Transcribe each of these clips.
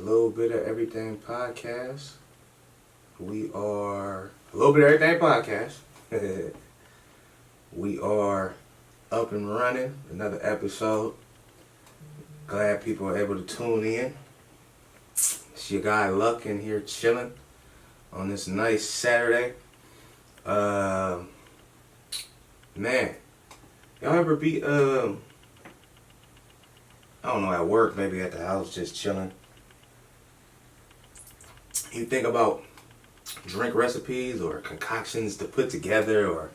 Little Bit of Everything podcast. We are a Little Bit of Everything podcast. We are up and running. Another episode. Glad people are able to tune in. It's your guy Luck in here chilling on this nice Saturday. Man, y'all ever be I don't know, at work, maybe at the house, just chilling. You think about drink recipes or concoctions to put together or,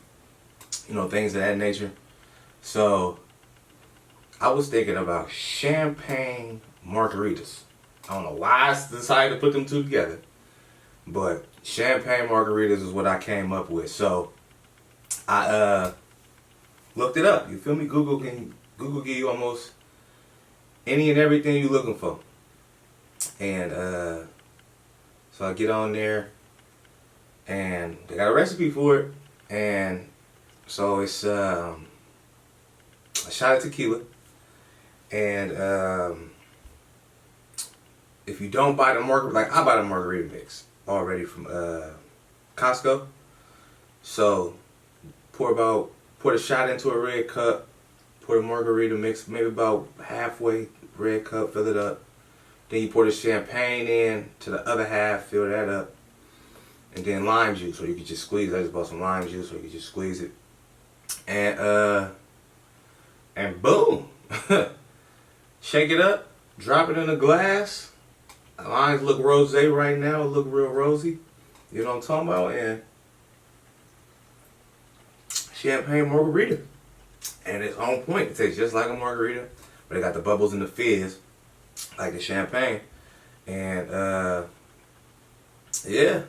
things of that nature. So, I was thinking about champagne margaritas. I don't know why I decided to put them two together. But champagne margaritas is what I came up with. So, I looked it up. You feel me? Google give you almost any and everything you're looking for. And so I get on there and they got a recipe for it. And so it's a shot of tequila. And if you don't buy the margarita, like I buy the margarita mix already from Costco. So pour the shot into a red cup. Pour the margarita mix, maybe about halfway red cup, fill it up. Then you pour the champagne in to the other half, fill that up. And then lime juice, or you can just squeeze it. I just bought some lime juice, or you can just squeeze it. And boom. Shake it up, drop it in a glass. The lines look rosé right now, look real rosy. You know what I'm talking about? And champagne margarita. And it's on point. It tastes just like a margarita, but it got the bubbles and the fizz, like the champagne. And yeah,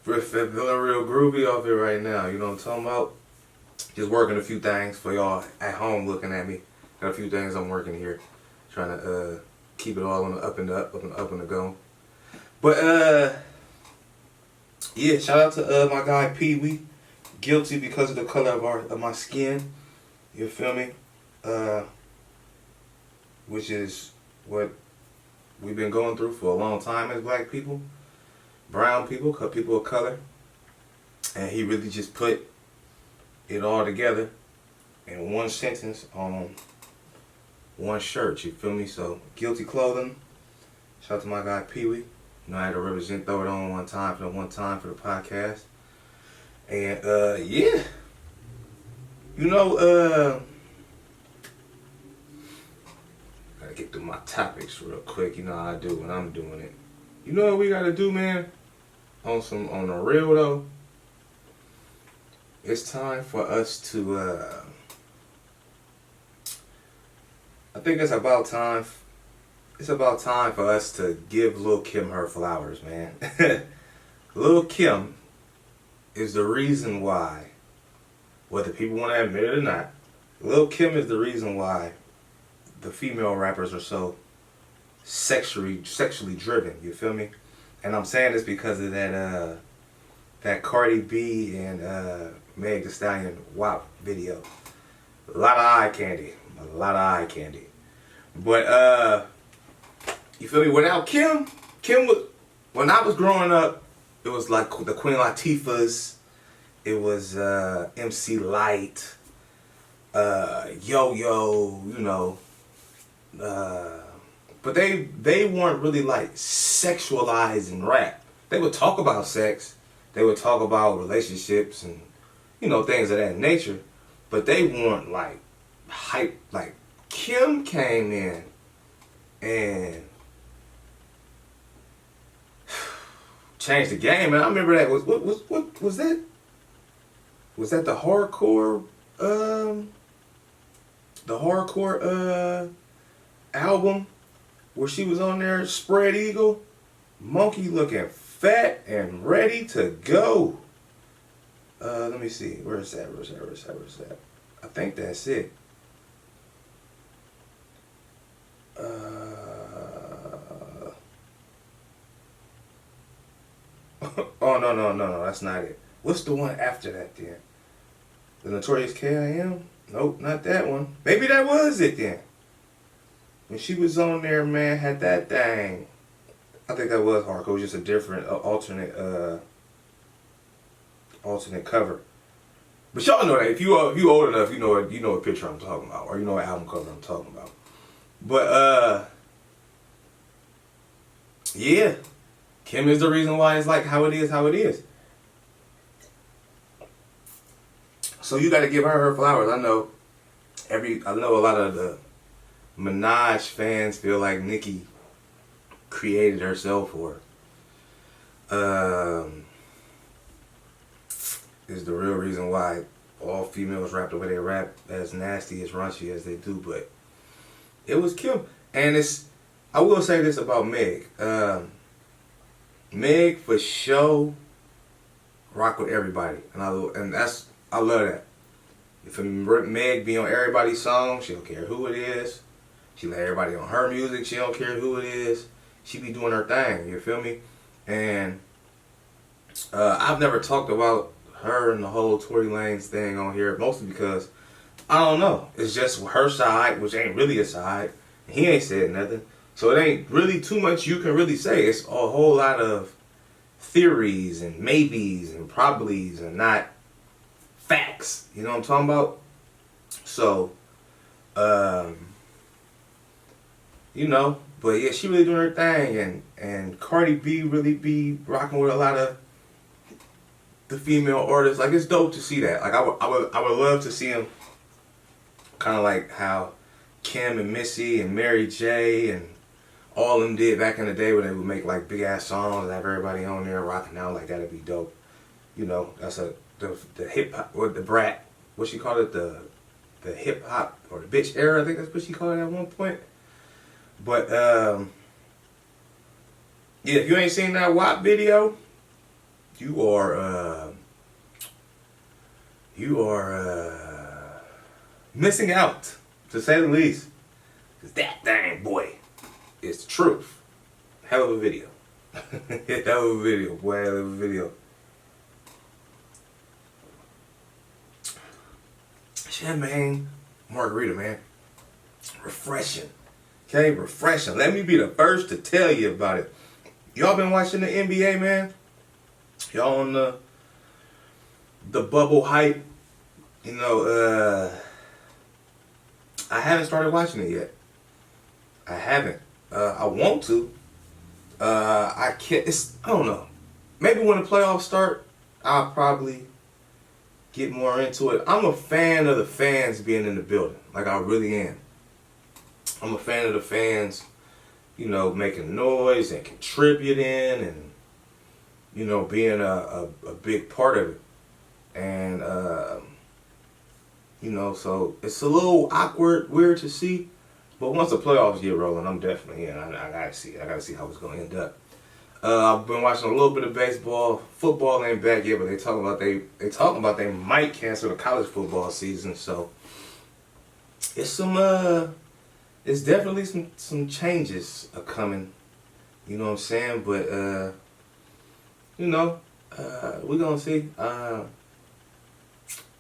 feeling real groovy off it right now. You know what I'm talking about? Just working a few things for y'all at home looking at me. Got a few things I'm working here, trying to keep it all on the up and the go. But yeah, shout out to my guy Pee Wee. Guilty because of the color of my skin, you feel me? Which is what we've been going through for a long time as black people, brown people, people of color. And he really just put it all together in one sentence on one shirt, you feel me? So, Guilty Clothing. Shout out to my guy Pee Wee. I had to throw it on one time for the podcast. And, yeah. Gotta get through my topics real quick. You know how I do when I'm doing it. You know what we gotta do, man? On the real, though? It's time for us to, I think it's about time for us to give Lil' Kim her flowers, man. Lil' Kim is the reason why, whether people want to admit it or not, Lil' Kim is the reason why the female rappers are so sexually driven, you feel me? And I'm saying this because of that Cardi B and Meg Thee Stallion WAP video. A lot of eye candy. But you feel me? Without Kim was, when I was growing up, it was like the Queen Latifahs. It was MC Lyte, Yo-Yo, but they weren't really like sexualized in rap. They would talk about sex. They would talk about relationships and, things of that nature. But they weren't like hype. Like Kim came in and changed the game, man. I remember that. What was that? Was that the hardcore album where she was on there, Spread Eagle, Monkey looking fat and ready to go. Let me see. Where's that? I think that's it. Oh, no, that's not it. What's the one after that then? The Notorious K.I.M.? Nope, not that one. Maybe that was it then. when she was on there, man, had that thing. I think that was hardcore. It was just a different, alternate cover. But y'all know that if you old enough, you know what picture I'm talking about, or you know what album cover I'm talking about. But yeah, Kim is the reason why it's like how it is. So you got to give her flowers. I know a lot of the Minaj fans feel like Nicki created herself, or is the real reason why all females rap the way they rap, as nasty, as raunchy as they do. But it was Kim. And I will say this about Meg. Meg for sure rock with everybody, and I love that. If Meg be on everybody's song, she don't care who it is. She let everybody on her music. She don't care who it is. She be doing her thing. You feel me? And I've never talked about her and the whole Tory Lanez thing on here, mostly because I don't know. It's just her side, which ain't really a side. He ain't said nothing. So it ain't really too much you can really say. It's a whole lot of theories and maybes and probablys and not facts. You know what I'm talking about? So, but yeah, she really doing her thing, and Cardi B really be rocking with a lot of the female artists. Like, it's dope to see that. Like, I would love to see him kind of like how Kim and Missy and Mary J and all of them did back in the day, when they would make like big ass songs and have everybody on there rocking out. Like, that'd be dope. That's the hip hop, or the brat, what she called it, the hip hop or the bitch era. I think that's what she called it at one point. But yeah, if you ain't seen that WAP video, you are missing out, to say the least. 'Cause that thing, boy, is the truth. Hell of a video. Hell of a video, boy. Hell of a video. Champagne margarita, man. Refreshing. Okay, refreshing. Let me be the first to tell you about it. Y'all been watching the NBA, man? Y'all on the bubble hype? I haven't started watching it yet. I haven't. I want to. I can't. I don't know. Maybe when the playoffs start, I'll probably get more into it. I'm a fan of the fans being in the building. Like, I really am. I'm a fan of the fans, making noise and contributing and, being a big part of it. And, so it's a little awkward, weird to see. But once the playoffs get rolling, I'm definitely in. I gotta see. I gotta see how it's gonna end up. I've been watching a little bit of baseball. Football ain't back yet, but they talking about they might cancel the college football season. So it's it's definitely some changes are coming. You know what I'm saying? But we're gonna see.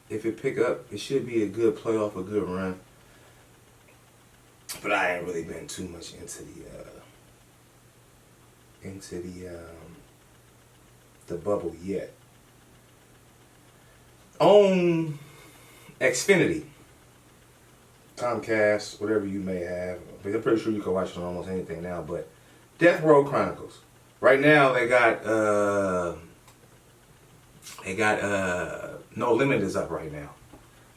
If it pick up, it should be a good playoff, a good run. But I ain't really been too much into the bubble yet. On Xfinity, Comcast, whatever you may have, but I'm pretty sure you can watch it on almost anything now. But Death Row Chronicles. Right now they got No Limit is up right now.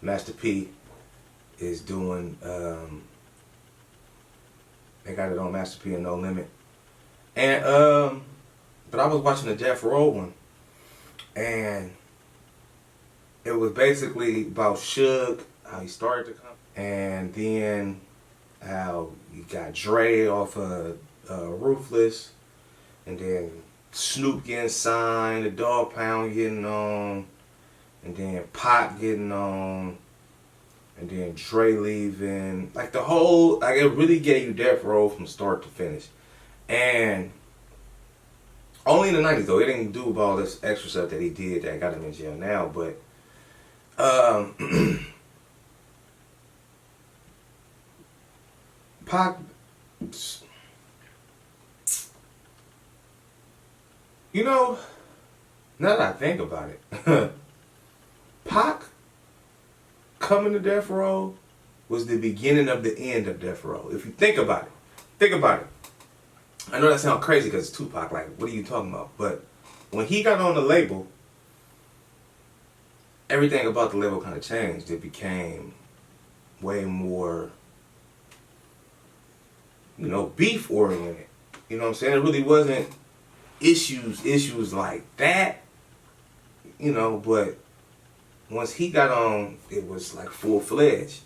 Master P is doing. They got it on Master P and No Limit. And but I was watching the Death Row one, and it was basically about Suge, how he started to come, and then how you got Dre off of Ruthless, and then Snoop getting signed, the Dog Pound getting on, and then Pop getting on, and then Dre leaving. Like, the whole, like, it really gave you Death Row from start to finish. And only in the 90s, though. It didn't do all this extra stuff that he did that got him in jail now. But Pac You know, now that I think about it, Pac coming to Death Row was the beginning of the end of Death Row. If you think about it, think about it. I know that sounds crazy because it's Tupac. Like, what are you talking about? But when he got on the label, everything about the label kind of changed. It became way more, beef oriented. You know what I'm saying? It really wasn't issues like that. But once he got on, it was like full fledged.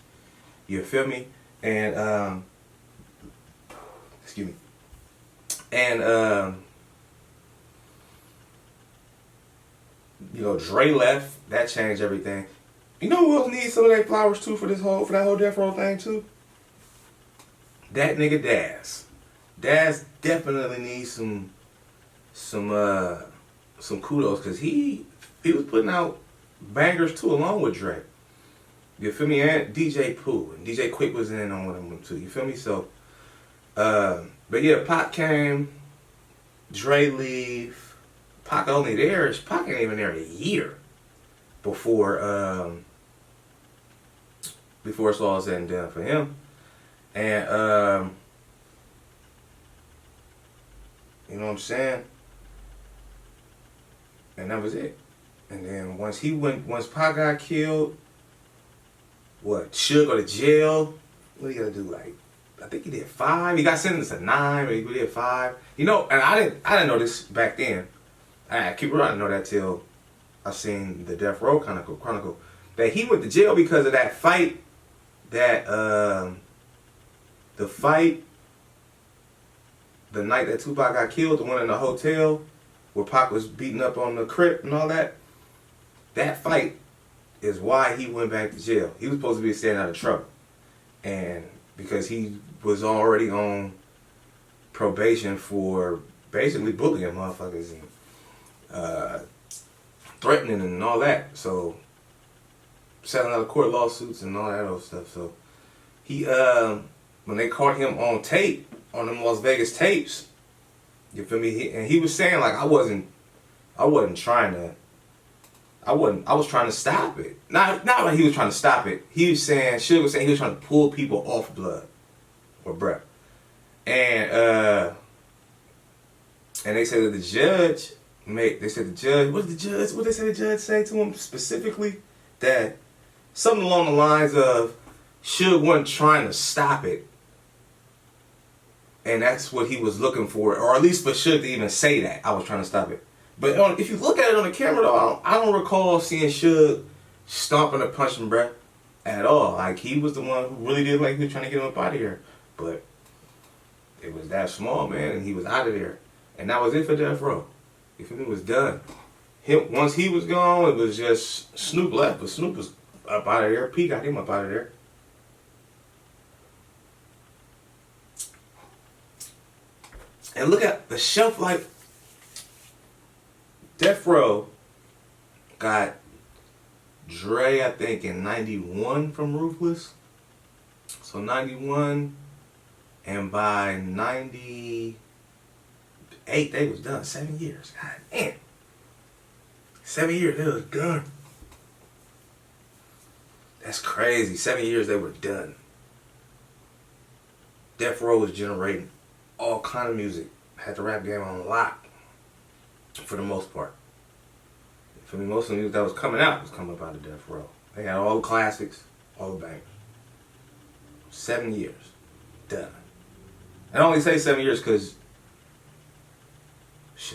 You feel me? And excuse me. And Dre left. That changed everything. You know who else needs some of their flowers too for that whole Death Row thing too? That nigga Daz. Daz definitely needs some kudos because he was putting out bangers too along with Dre. You feel me? And DJ Pooh and DJ Quick was in on one of them too. You feel me? So, but yeah, Pac came, Dre leave. Pac only there. Pac ain't even there a year before it's all said and done for him. And you know what I'm saying? And that was it. And then once Pac got killed, Suge go to jail. What he gotta do? Like, I think he did 5. He got sentenced to 9, but he did 5. And I didn't know this back then. I keep around to know that till I seen the Death Row Chronicle that he went to jail because of that fight. The night that Tupac got killed, the one in the hotel where Pac was beating up on the Crip and all that. That fight is why he went back to jail. He was supposed to be staying out of trouble, and because he was already on probation for basically bullying motherfuckers and threatening and all that. So settling out of court lawsuits and all that other stuff. So he when they caught him on tape, on them Las Vegas tapes, you feel me? He was saying like I was trying to stop it. Not like he was trying to stop it. He was saying, Suge was saying he was trying to pull people off blood or breath. And they said that the judge what did they say the judge say to him specifically? That something along the lines of Suge wasn't trying to stop it. And that's what he was looking for, or at least for Suge to even say that, I was trying to stop it. But if you look at it on the camera, though, I don't recall seeing Suge stomping or punching breath at all. Like, he was the one who really did like he was trying to get him up out of here. But it was that small, man, and he was out of there. And that was it for Death Row. You feel me? It was done. Once he was gone, it was just Snoop left, but Snoop was up out of there. P got him up out of there. And look at the shelf life. Death Row got Dre, I think, in 91 from Ruthless. So 91, and by 98, they was done. 7 years. God damn. 7 years, they was done. That's crazy. 7 years, they were done. Death Row was generating all kind of music. Had the rap game on lock. For the most part. For me, most of the music that was coming out was coming up out of Death Row. They had all the classics, all the bangers. 7 years. Done. I only say 7 years because,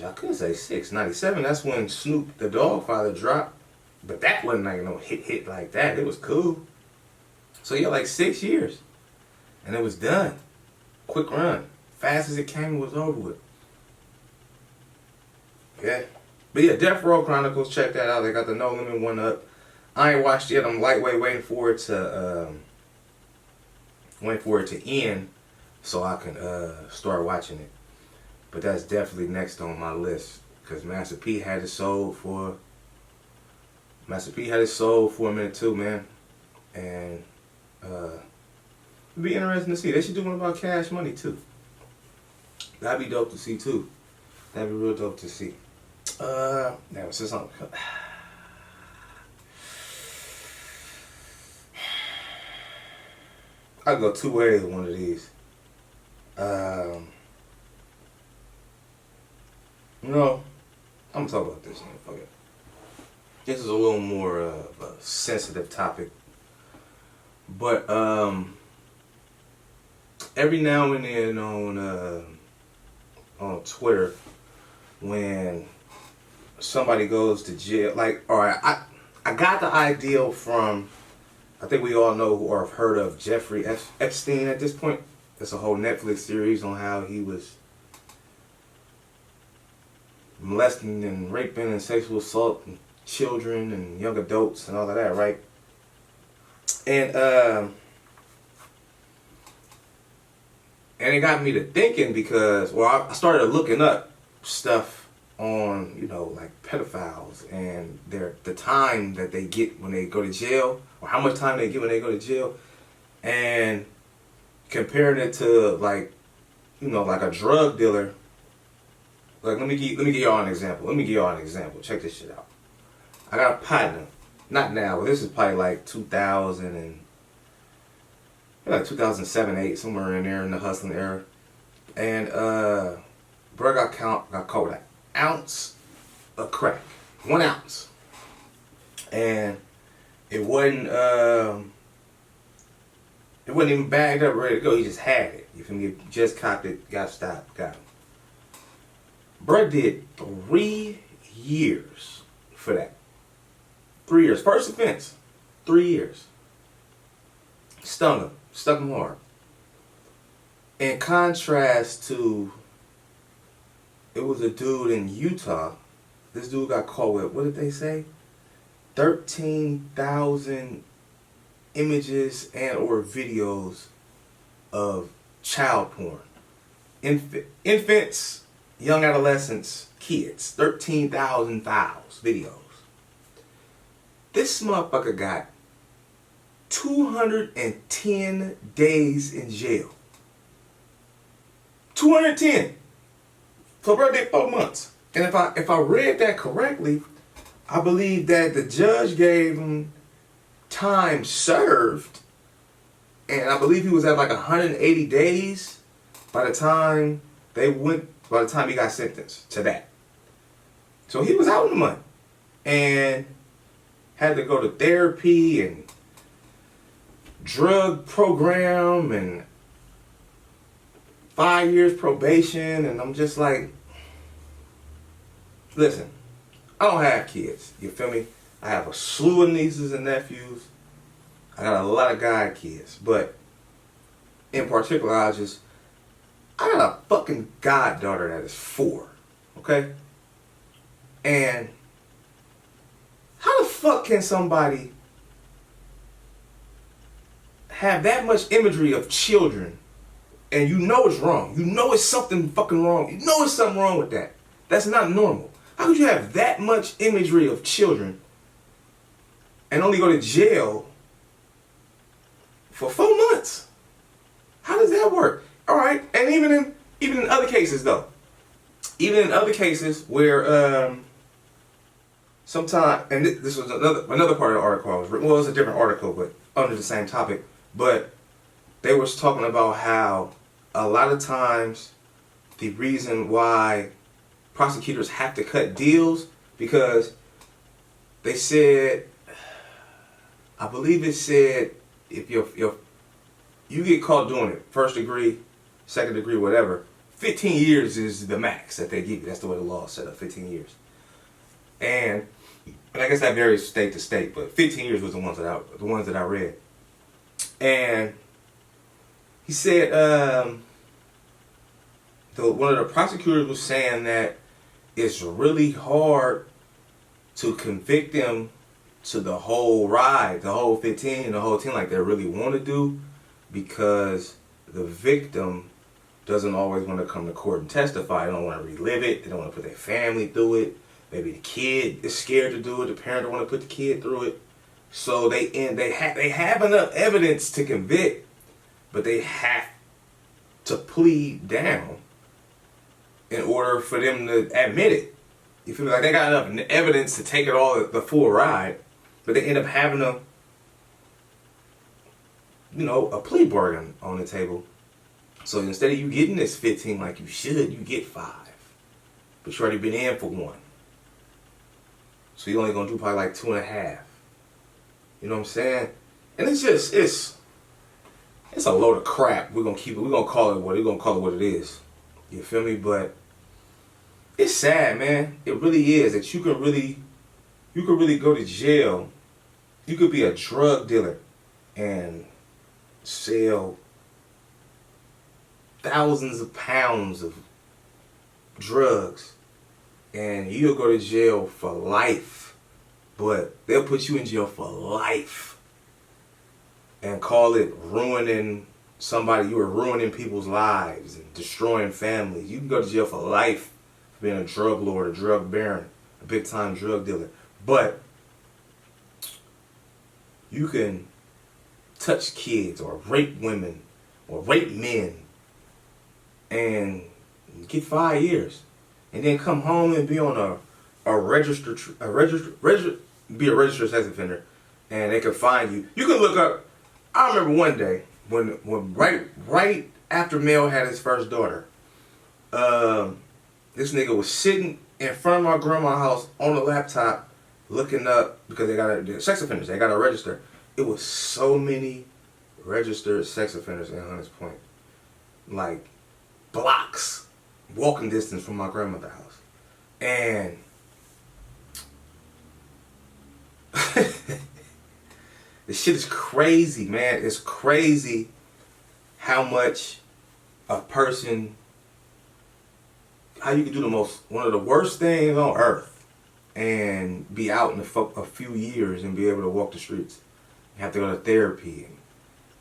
I couldn't say 6. 97, that's when Snoop the Dogfather dropped. But that wasn't like no hit like that. It was cool. So yeah, like 6 years. And it was done. Quick run. Fast as it came, it was over with. Yeah. But yeah, Death Row Chronicles, check that out. They got the No Limit one up. I ain't watched it yet. I'm lightweight waiting for it to end so I can start watching it. But that's definitely next on my list. Because Master P had it sold for a minute too, man. And it'd be interesting to see. They should do one about Cash Money too. That'd be dope to see too. That'd be real dope to see. Now since I'm I go two ways with one of these. No, I'm gonna talk about this. Fuck it. This is a little more of a sensitive topic, but every now and then on Twitter, when somebody goes to jail, like, all right, I got the idea from, I think we all know or have heard of Jeffrey Epstein at this point. It's a whole Netflix series on how he was molesting and raping and sexual assaulting children and young adults and all of that, right? And it got me to thinking because, well, I started looking up stuff on, like pedophiles and the time that they get when they go to jail, or how much time they get when they go to jail, and comparing it to like a drug dealer. Like let me give y'all an example. Check this shit out. I got a partner, not now, but this is probably like 2007, 8, somewhere in there in the hustling era, and bro got caught with an ounce of crack, 1 ounce, and it wasn't even bagged up, ready to go. He just had it. You feel me? Just copped it, got stopped, got him. Bro did 3 years for that. 3 years. First offense, 3 years. Stuck him hard. In contrast to, it was a dude in Utah. This dude got caught with, what did they say? 13,000 images and or videos of child porn. Infants, young adolescents, kids. 13,000 files, videos. This motherfucker got 210 days in jail. 210. So bro did 4 months. And if I read that correctly, I believe that the judge gave him time served, and I believe he was at like 180 days by the time he got sentenced to that. So he was out in the money and had to go to therapy and drug program and 5 years probation, and I'm just like, listen, I don't have kids, you feel me? I have a slew of nieces and nephews. I got a lot of god kids, but in particular, I got a fucking goddaughter that is 4, okay? And how the fuck can somebody have that much imagery of children and you know it's wrong? You know it's something fucking wrong. You know it's something wrong with that. That's not normal. How could you have that much imagery of children and only go to jail for 4 months? How does that work? All right, and even in other cases though, even in other cases where sometimes, and this was another part of the article I was reading. Well, it was a different article, but under the same topic. But they was talking about how a lot of times the reason why prosecutors have to cut deals, because they said, I believe it said, if you get caught doing it, 1st degree, 2nd degree, whatever, 15 years is the max that they give you. That's the way the law is set up, 15 years. And I guess that varies state to state, but 15 years was the ones that I read. And he said one of the prosecutors was saying that it's really hard to convict them to the whole ride, the whole 15 and the whole 10 like they really want to do, because the victim doesn't always want to come to court and testify. They don't want to relive it. They don't want to put their family through it. Maybe the kid is scared to do it. The parent don't want to put the kid through it. So they have enough evidence to convict, but they have to plead down in order for them to admit it. You feel me? Like they got enough evidence to take it all the full ride, but they end up having a, a plea bargain on the table. So instead of you getting this 15 like you should, you get 5. But you already been in for 1. So you're only gonna do probably like 2.5. You know what I'm saying? And it's a load of crap. We're gonna call it what it is. You feel me? But it's sad, man. It really is that you could really go to jail. You could be a drug dealer and sell thousands of pounds of drugs, and you'll go to jail for life. But they'll put you in jail for life and call it ruining somebody. You were ruining people's lives and destroying families. You can go to jail for life for being a drug lord, a drug baron, a big time drug dealer. But you can touch kids or rape women or rape men and get 5 years, and then come home and be on a registered sex offender, and they can find you. You can look up. I remember one day when right after Mel had his first daughter, this nigga was sitting in front of my grandma's house on the laptop looking up, because they're sex offenders. They got to register. It was so many registered sex offenders in Hunters Point, like blocks, walking distance from my grandmother's house. And this shit is crazy, man. It's crazy how much a person, how you can do one of the worst things on earth and be out in a few years and be able to walk the streets. You have to go to therapy, and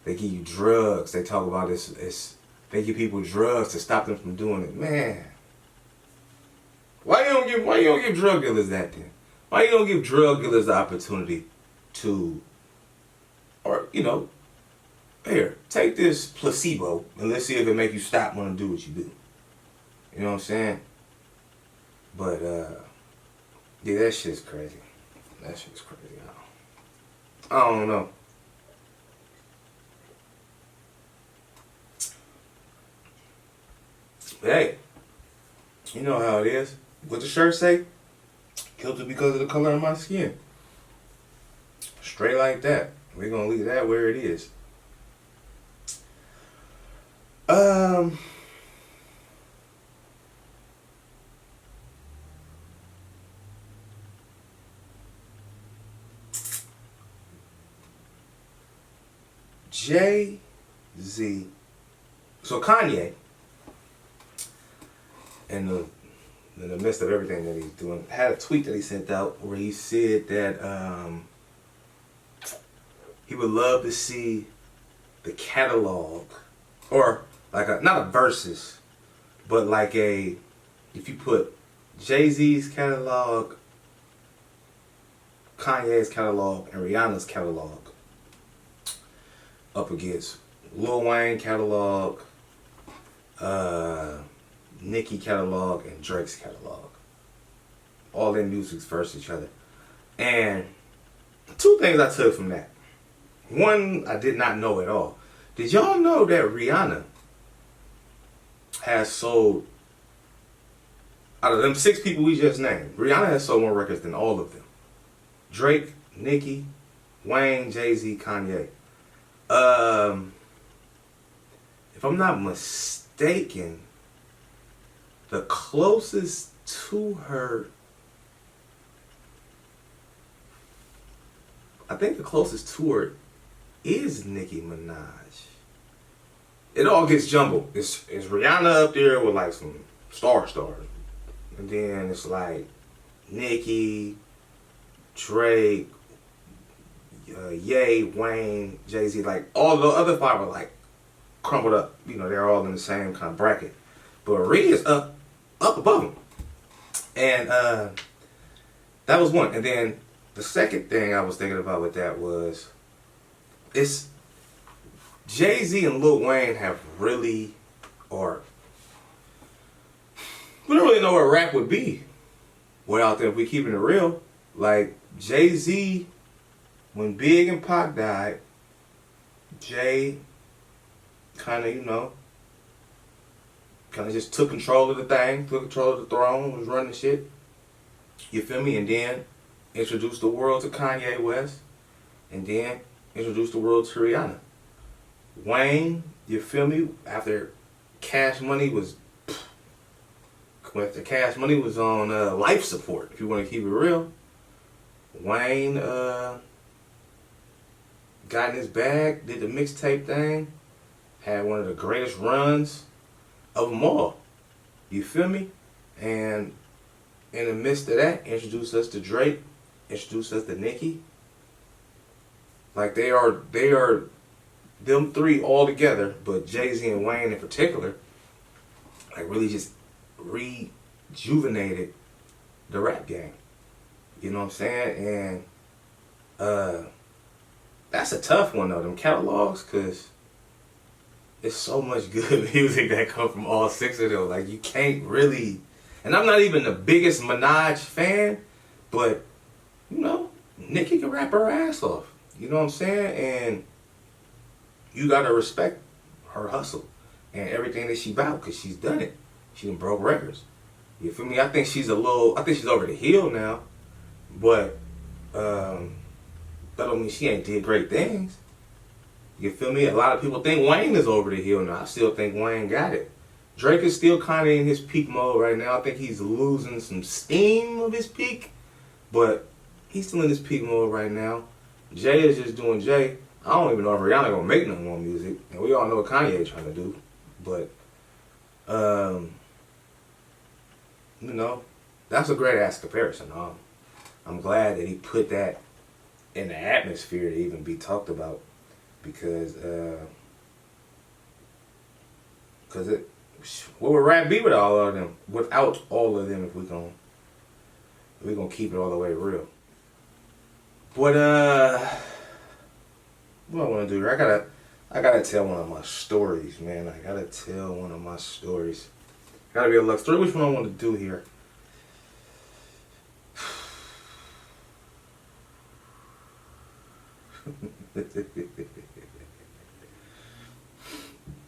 they give you drugs. They talk about this. They give people drugs to stop them from doing it. Man, why you don't give drug dealers that then? Why you don't give drug dealers the opportunity to, or here, take this placebo and let's see if it make you stop wanting to do what you do. You know what I'm saying? But yeah, that shit's crazy. That shit's crazy. I don't know. But hey, you know how it is. What the shirt say? Guilty because of the color of my skin. Straight like that. We're gonna leave that where it is. Jay-Z. So Kanye, in the midst of everything that he's doing, had a tweet that he sent out where he said that he would love to see the catalog, or like not a versus, but like if you put Jay-Z's catalog, Kanye's catalog, and Rihanna's catalog up against Lil Wayne catalog, Nicki catalog, and Drake's catalog. All their musics versus each other. And 2 things I took from that. One, I did not know at all. Did y'all know that Rihanna has sold, out of them 6 people we just named, Rihanna has sold more records than all of them? Drake, Nicki, Wayne, Jay-Z, Kanye. If I'm not mistaken, the closest to her, I think the closest to her is Nicki Minaj. It all gets jumbled. It's Rihanna up there with like some stars. And then it's like Nicki, Drake, Ye, Wayne, Jay-Z, like all the other 5 are like crumbled up. They're all in the same kind of bracket. But Ree is up above them. And that was one. And then the second thing I was thinking about with that was, it's Jay-Z and Lil Wayne have really, or know what rap would be without them. If we keeping it real, like Jay-Z, when Big and Pac died, Jay kind of, kind of just took control of the thing, took control of the throne, was running shit. You feel me? And then introduced the world to Kanye West, and then introduced the world to Rihanna. Wayne, you feel me? After Cash Money was on life support, if you want to keep it real, Wayne got in his bag, did the mixtape thing, had one of the greatest runs of them all. You feel me? And in the midst of that, introduced us to Drake, introduced us to Nicki. Like they are them three all together, but Jay-Z and Wayne in particular, like really just rejuvenated the rap game. You know what I'm saying? And that's a tough one though, them catalogs, cause there's so much good music that come from all six of them. Like you can't really, and I'm not even the biggest Minaj fan, but Nicki can rap her ass off. You know what I'm saying? And you gotta respect her hustle and everything that she about, cause she's done it. She done broke records. You feel me? I think she's over the hill now, but that don't mean she ain't did great things. You feel me? A lot of people think Wayne is over the hill now. I still think Wayne got it. Drake is still kind of in his peak mode right now. I think he's losing some steam of his peak, but he's still in his peak mode right now. Jay is just doing Jay. I don't even know if Rihanna gonna make no more music, and we all know what Kanye trying to do. But that's a great ass comparison. I'm glad that he put that in the atmosphere to even be talked about, because what would rap be without all of them? Without all of them, if we gonna keep it all the way real. But what I want to do here, I gotta tell one of my stories, man. I gotta tell one of my stories. Gotta be a luck story. Which one I want to do here?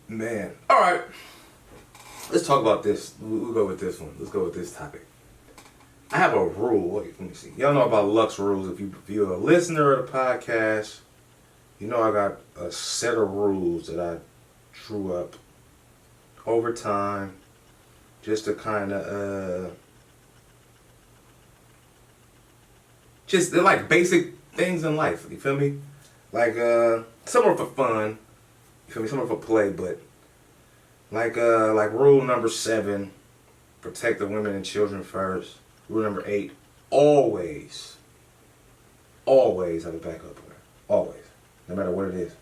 Man. All right. Let's talk about this. We'll go with this one. Let's go with this topic. I have a rule. Wait, let me see. Y'all know about Lux rules. If you're a listener of the podcast, I got a set of rules that I drew up over time just to kind of, they're like basic things in life. You feel me? Like, some are for fun. You feel me? Some are for play, but like rule number 7, protect the women and children first. Rule number 8, always have a backup plan. Always. No matter what it is.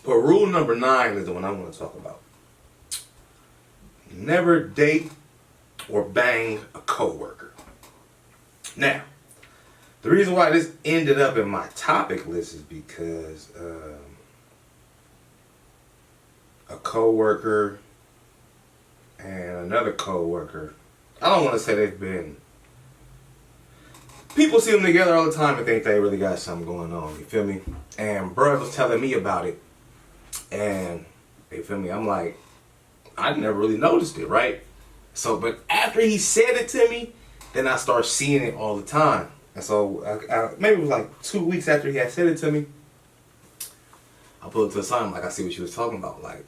But rule number 9 is the one I want to talk about. Never date or bang a coworker. Now, the reason why this ended up in my topic list is because a coworker and another coworker, I don't want to say they've been, people see them together all the time and think they really got something going on, you feel me? And bruh was telling me about it, and you feel me, I'm like, I never really noticed it, right? So, but after he said it to me, then I start seeing it all the time. And so, maybe it was like 2 weeks after he had said it to me, I pulled it to the side, I'm like, I see what she was talking about. Like,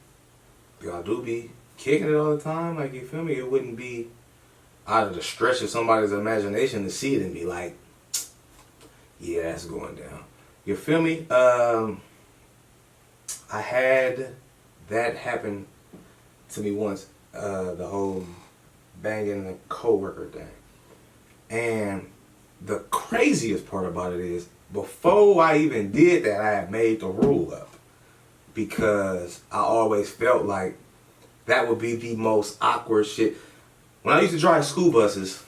y'all do be kicking it all the time? Like, you feel me? It wouldn't be out of the stretch of somebody's imagination to see it and be like, yeah, that's going down. You feel me? I had that happen to me once, the whole banging the coworker thing. And the craziest part about it is, before I even did that, I had made the rule up, because I always felt like that would be the most awkward shit. When I used to drive school buses,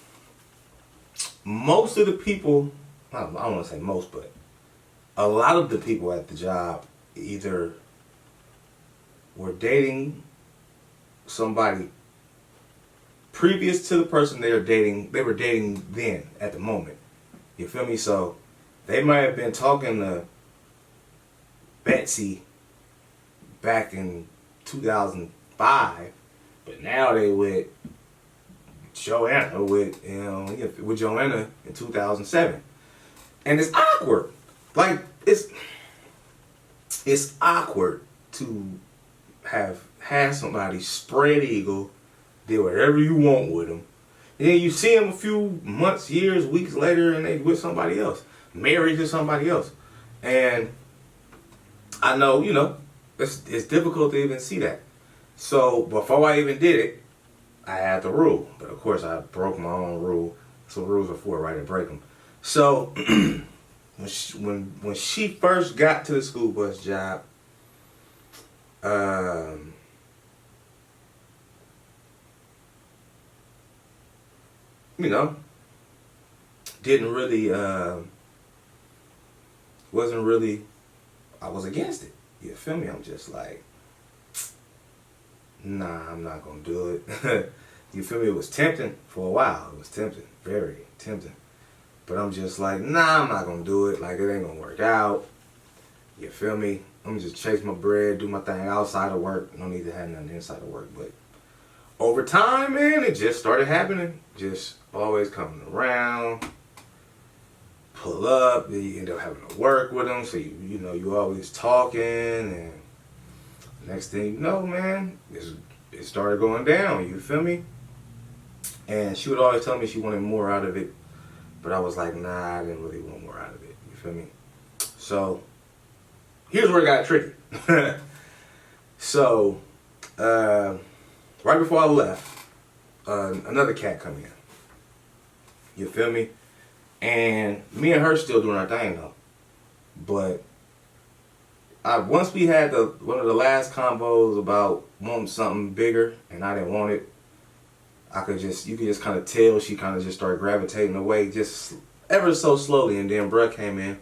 most of the people, I don't want to say most, but a lot of the people at the job either were dating somebody previous to the person they were dating then at the moment. You feel me? So they might have been talking to Betsy back in 2005, but now they with Joanna with Joanna in 2007, and it's awkward. Like it's awkward to have had somebody spread eagle, do whatever you want with them, and then you see them a few months, years, weeks later, and they with somebody else, married to somebody else, and I know it's difficult to even see that. So before I even did it, I had the rule, but of course I broke my own rule. So rules are for right to break them. So when she first got to the school bus job, didn't really wasn't really, I was against it. You feel me? I'm just like, nah, I'm not gonna do it. You feel me? It was tempting for a while. It was tempting, very tempting. But I'm just like, nah, I'm not gonna do it. Like, it ain't gonna work out. You feel me? I'm just chase my bread, do my thing outside of work. No need to have nothing inside of work. But over time, man, it just started happening. Just always coming around. Pull up, you end up having to work with them. So you always talking, and next thing you know, man, it started going down. You feel me? And she would always tell me she wanted more out of it, but I was like, nah, I didn't really want more out of it. You feel me? So here's where it got tricky. So right before I left, another cat come in. You feel me? And me and her still doing our thing though. But once we had one of the last combos about wanting something bigger, and I didn't want it, you could just kind of tell she kind of just started gravitating away, just ever so slowly. And then bruh came in,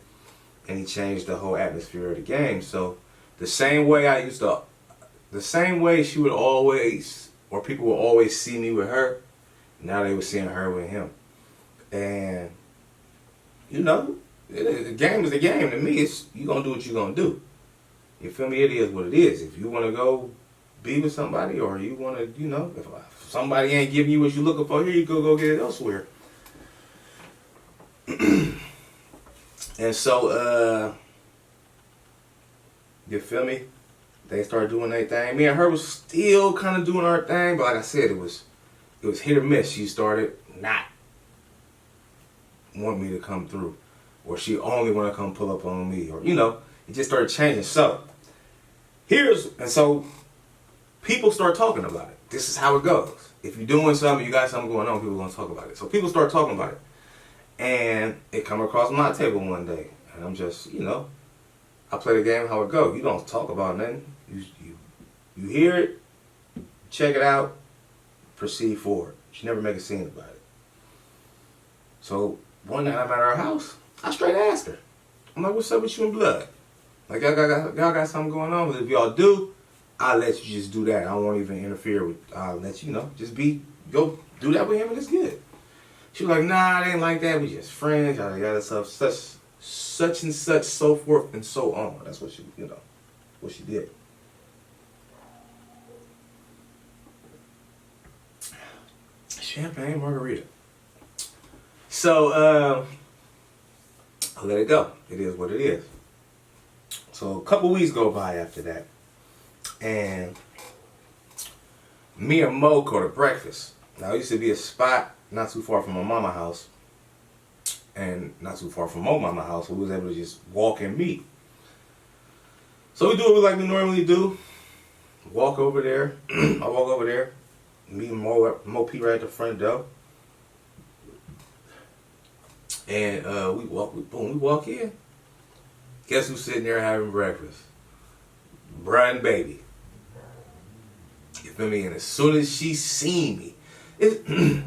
and he changed the whole atmosphere of the game. So the same way she would always, or people would always see me with her, now they were seeing her with him. And the game is the game. To me, it's you gonna do what you gonna do. You feel me? It is what it is. If you want to go be with somebody, or you want to, if somebody ain't giving you what you're looking for, here you go get it elsewhere. And so, you feel me? They started doing their thing. Me and her was still kind of doing our thing, but like I said, it was hit or miss. She started not want me to come through, or she only want to come pull up on me, or it just started changing. So so people start talking about it. This is how it goes. If you're doing something, you got something going on, people are gonna talk about it. So people start talking about it, and it come across my table one day, and I'm just I play the game how it goes. You don't talk about nothing. You hear it, check it out, proceed forward. You never make a scene about it. So one night I'm at our house, I straight asked her. I'm like, what's up with you and Blood? Like, y'all got something going on, but if y'all do, I'll let you just do that. I won't even interfere with, I'll let just go do that with him and it's good. She was like, nah, it ain't like that. We just friends, yada yada stuff, such and such, so forth and so on. That's what what she did. Champagne margarita. So, I let it go. It is what it is. So a couple weeks go by after that, and me and Mo go to breakfast. Now, it used to be a spot not too far from my mama's house, and not too far from Mo mama's house, so we was able to just walk and meet. So we do what like we normally do. Walk over there. I walk over there, meet Mo P right at the front door. And we walk in. Guess who's sitting there having breakfast? Brian Baby. You feel me? And as soon as she seen me, you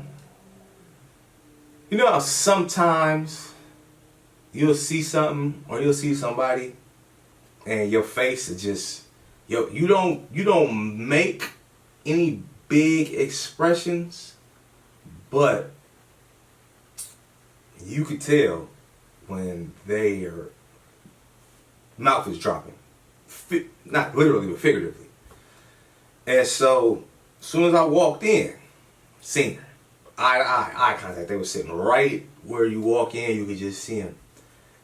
know how sometimes you'll see something or you'll see somebody and your face is just you don't make any big expressions, but you could tell when their mouth is dropping. Not literally, but figuratively. And so, as soon as I walked in, seen her, eye to eye contact. They were sitting right where you walk in, you could just see them.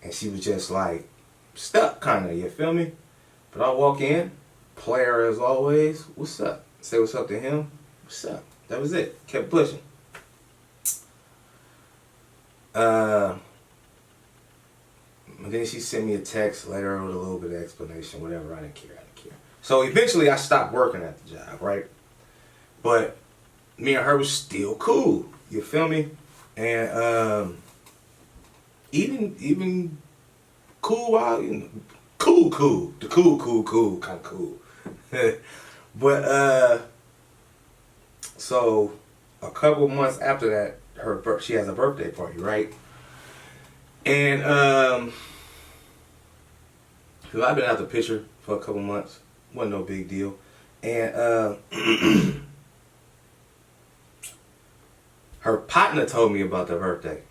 And she was just like, stuck kind of, you feel me? But I walk in, player as always, what's up? Say what's up to him, what's up? That was it. Kept pushing. And then she sent me a text later with a little bit of explanation, whatever. I didn't care. So eventually I stopped working at the job, right? But me and her was still cool. You feel me? And even cool while, you know, cool. The cool, kind of cool. But so a couple months after that, she has a birthday party, right? And cause I've been out the picture for a couple months, wasn't no big deal, and her partner told me about the birthday.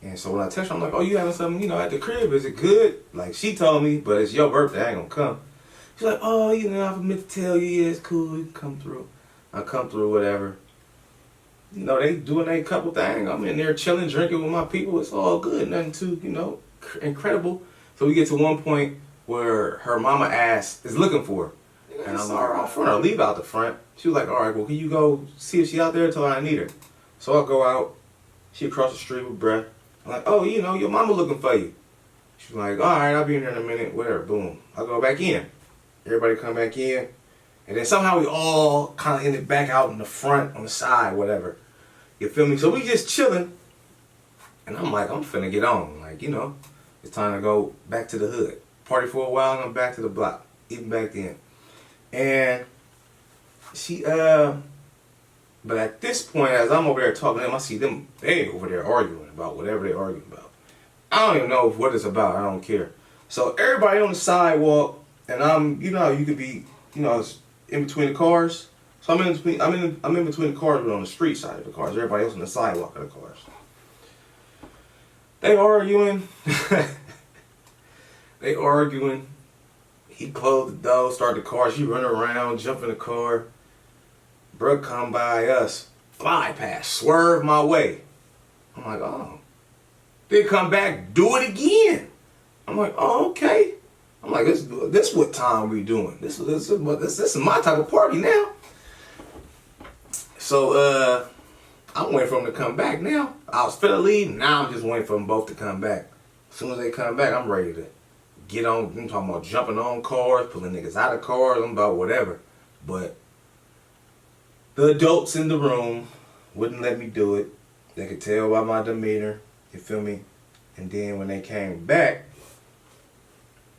And so when I text her, I'm like, oh, you having something, you know, at the crib? Is it good? Like, she told me, but it's your birthday, I ain't gonna come. She's like, oh, you know, I meant to tell you, yeah, it's cool, you can come through. I come through, whatever. You know, they doing a couple things. I'm in there chilling, drinking with my people. It's all good, nothing too, you know, incredible. So we get to one point where her mama ass is looking for her. And I'm like, all right, I'll front her, leave out the front. She was like, all right, well, can you go see if she out there until I need her? So I go out. She across the street with bruh. I'm like, oh, you know, your mama looking for you. She's like, all right, I'll be in here in a minute, whatever, boom. I go back in. Everybody come back in. And then somehow we all kind of ended back out in the front, on the side, whatever. You feel me? So we just chilling. And I'm like, I'm finna get on. Like, you know, it's time to go back to the hood. Party for a while and I'm back to the block. Even back then. And she, but at this point, as I'm over there talking to them, I see them, they over there arguing about whatever they're arguing about. I don't even know what it's about. I don't care. So everybody on the sidewalk, and I'm, you know, you could be, you know, it's in between the cars. So I'm in between the cars, but on the street side of the cars. Everybody else on the sidewalk of the cars. They arguing. They arguing. He closed the door, start the car. She run around, jump in the car. Bruh come by us, fly past, swerve my way. I'm like, oh. Then come back, do it again. I'm like, oh, okay. I'm like, this what time we doing? This is my type of party now. So I'm waiting for them to come back now. I was finna leave, now I'm just waiting for them both to come back. As soon as they come back, I'm ready to get on. I'm talking about jumping on cars, pulling niggas out of cars, I'm about whatever. But the adults in the room wouldn't let me do it. They could tell by my demeanor, you feel me? And then when they came back,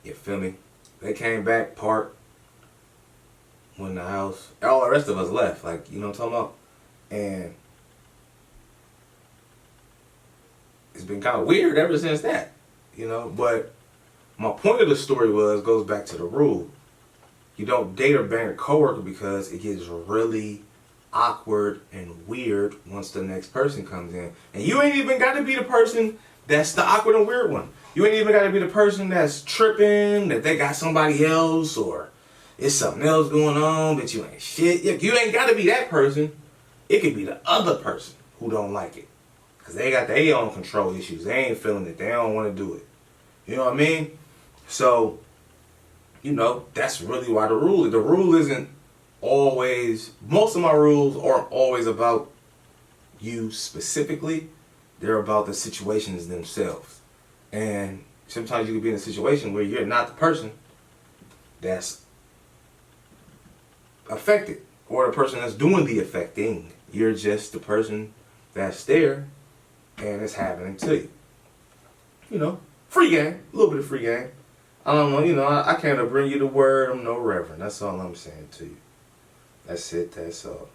you feel me? They came back, parked, went in the house. All the rest of us left, like, you know what I'm talking about? And it's been kind of weird ever since that, you know? But my point of the story goes back to the rule. You don't date or bang a coworker because it gets really awkward and weird once the next person comes in. And you ain't even got to be the person that's the awkward and weird one. You ain't even got to be the person that's tripping, that they got somebody else, or it's something else going on, but you ain't shit. You ain't got to be that person. It could be the other person who don't like it. Because they got their own control issues. They ain't feeling it. They don't want to do it. You know what I mean? So, you know, that's really why the rule isn't always, most of my rules aren't always about you specifically. They're about the situations themselves. And sometimes you can be in a situation where you're not the person that's affected or the person that's doing the affecting. You're just the person that's there and it's happening to you. You know, free game, a little bit of free game. I don't know, you know, I can't bring you the word. I'm no reverend. That's all I'm saying to you. That's it. That's all.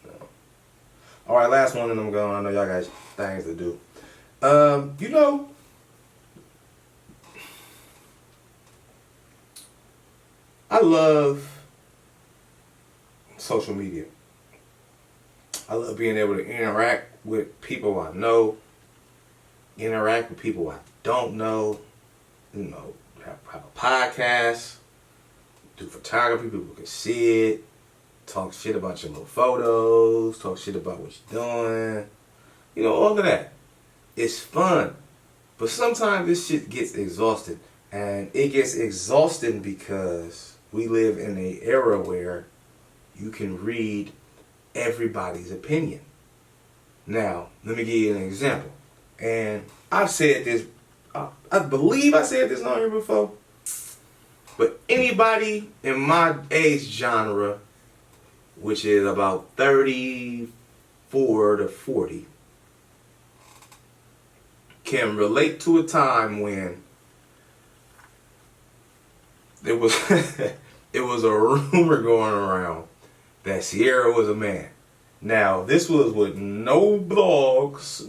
You know. All right, last one and I'm going. I know y'all got things to do. You know, I love social media. I love being able to interact with people I know, interact with people I don't know, you know, have a podcast, do photography, people can see it, talk shit about your little photos, talk shit about what you're doing, you know, all of that. It's fun. But sometimes this shit gets exhausted. And it gets exhausting because we live in an era where you can read everybody's opinion. Now, let me give you an example. And I've said this, I believe I said this on here before. But anybody in my age genre, which is about 34 to 40, can relate to a time when there was it was a rumor going around that Ciara was a man. Now, this was with no blogs,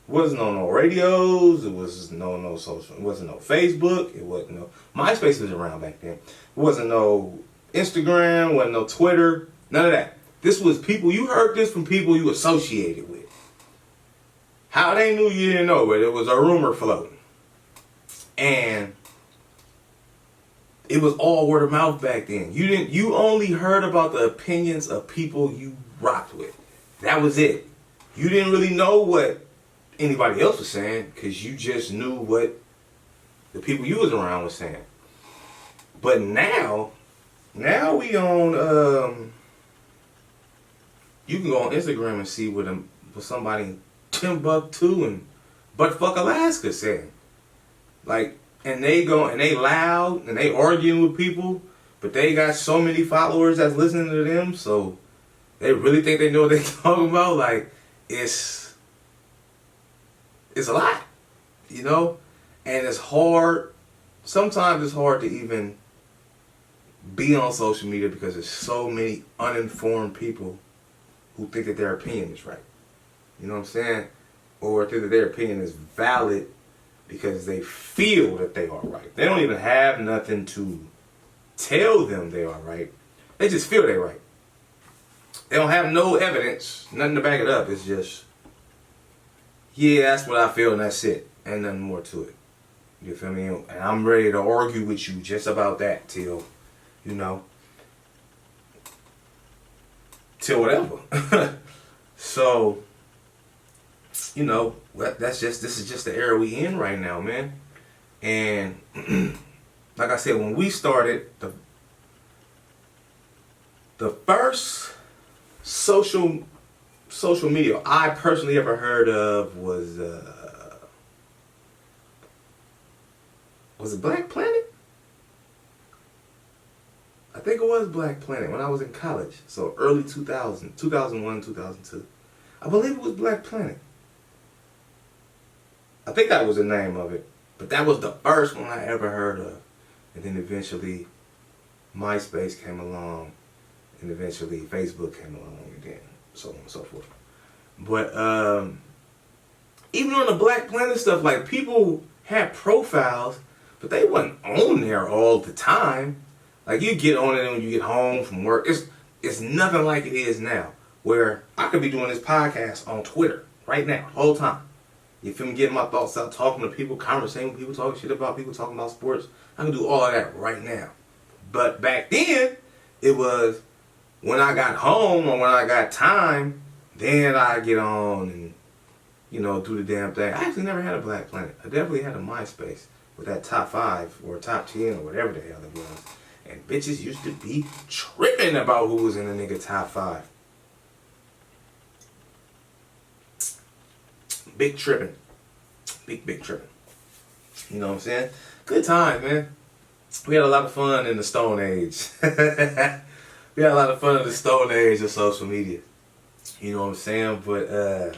wasn't on no radios, it was no social, it wasn't no Facebook, it wasn't no MySpace was around back then. It wasn't no Instagram, wasn't no Twitter, none of that. This was people, you heard this from people you associated with. How they knew you didn't know, but it was a rumor floating. And it was all word of mouth back then. You only heard about the opinions of people you rocked with. That was it. You didn't really know what anybody else was saying because you just knew what the people you was around was saying. But now we on you can go on Instagram and see what somebody in Timbuktu and buttfuck Alaska saying. Like, and they go and they loud and they arguing with people, but they got so many followers that's listening to them, so they really think they know what they talking about. Like, it's a lot, you know? And it's hard. Sometimes it's hard to even be on social media because there's so many uninformed people who think that their opinion is right. You know what I'm saying? Or think that their opinion is valid because they feel that they are right. They don't even have nothing to tell them they are right. They just feel they're right. They don't have no evidence, nothing to back it up. It's just, yeah, that's what I feel and that's it. Ain't nothing more to it. You feel me? And I'm ready to argue with you just about that till, you know, till whatever. So, you know, this is just the era we in right now, man. And like I said, when we started, the first social media I personally ever heard of was it Black Planet? I think it was Black Planet when I was in college. So early 2000, 2001, 2002. I believe it was Black Planet. I think that was the name of it. But that was the first one I ever heard of. And then eventually MySpace came along. And eventually Facebook came along again. So on and so forth. But even on the Black Planet stuff, like, people had profiles, but they wasn't on there all the time. Like, you get on it when you get home from work. It's nothing like it is now, where I could be doing this podcast on Twitter right now, the whole time. You feel me? Getting my thoughts out, talking to people, conversating with people, talking shit about people, talking about sports. I can do all of that right now. But back then, it was when I got home or when I got time, then I get on and, you know, do the damn thing. I actually never had a Black Planet. I definitely had a MySpace with that top 5 or top 10 or whatever the hell it was. And bitches used to be tripping about who was in the nigga top 5. Big tripping. Big tripping. You know what I'm saying? Good times, man. We had a lot of fun in the Stone Age. We had a lot of fun in the Stone Age of social media. You know what I'm saying? But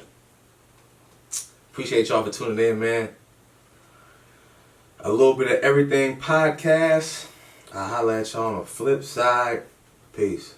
appreciate y'all for tuning in, man. A little bit of everything podcast. I'll holler at y'all on the flip side. Peace.